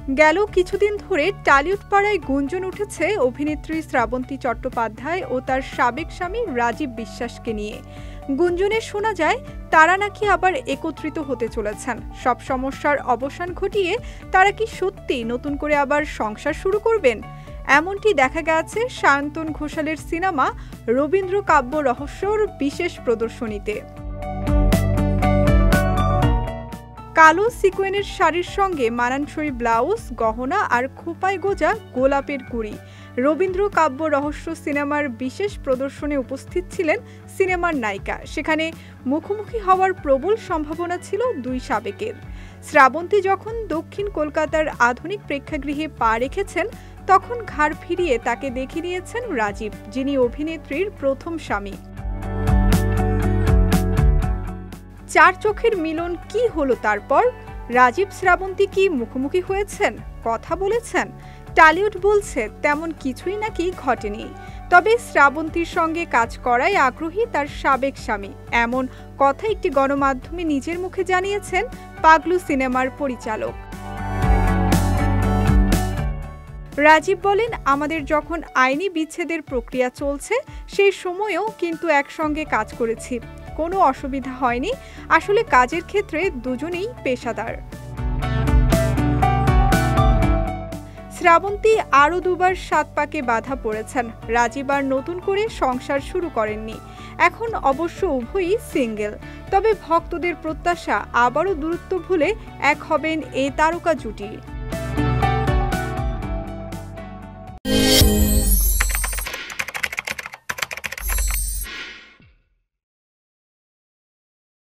গেল কিছুদিন ধরে টালিউড পাড়ায় গুঞ্জন উঠেছে অভিনেত্রী শ্রাবন্তী চট্টোপাধ্যায় ও তার সাবেক স্বামী রাজীব বিশ্বাসকে নিয়ে। গুঞ্জনে শোনা যায় তারা নাকি আবার একত্রিত হতে চলেছেন। সব সমস্যার অবসান ঘটিয়ে তারা কি সত্যি নতুন করে আবার সংসার শুরু করবেন? এমনটি দেখা গেছে সায়ন্তন ঘোষালের সিনেমা রবীন্দ্র কাব্য রহস্যর বিশেষ প্রদর্শনীতে। কালো সিকোয়েনের শাড়ির সঙ্গে মানানসই ব্লাউজ, গহনা আর খোপায় গোজা গোলাপের কুড়ি। রবীন্দ্র কাব্য রহস্য সিনেমার বিশেষ প্রদর্শনে উপস্থিত ছিলেন সিনেমার নায়িকা। সেখানে মুখোমুখি হওয়ার প্রবল সম্ভাবনা ছিল দুই সাবেকের। শ্রাবন্তী যখন দক্ষিণ কলকাতার আধুনিক প্রেক্ষাগৃহে পা রেখেছেন, তখন ঘাড় ফিরিয়ে তাকে দেখে নিয়েছেন রাজীব, যিনি অভিনেত্রীর প্রথম স্বামী। চার চোখের মিলন কি হলো তারপর? রাজীব শ্রাবন্তী কি মুখোমুখি হয়েছেন, কথা বলেছেন? টালিউড বলছে তেমন কিছুই নাকি ঘটেনি। তবে শ্রাবন্তীর সঙ্গে কাজ করায় আগ্রহী তার সাবেক স্বামী, এমন কথা একটি গণমাধ্যমে নিজের মুখে জানিয়েছেন পাগলু সিনেমার পরিচালক। রাজীব বলেন, আমাদের যখন আইনি বিচ্ছেদের প্রক্রিয়া চলছে সেই সময়েও কিন্তু একসঙ্গে কাজ করেছি, কোনো অসুবিধা হয়নি। আসলে কাজের ক্ষেত্রে দুজনেই পেশাদার। শ্রাবন্তী আরও দুবার 7 পাকে বাধা পড়েছেন। রাজীব আর নতুন করে সংসার শুরু করেননি। এখন অবশ্য উভয়ই সিঙ্গেল। তবে ভক্তদের প্রত্যাশা আবারও দূরত্ব ভুলে এক হবেন এই তারকা জুটি।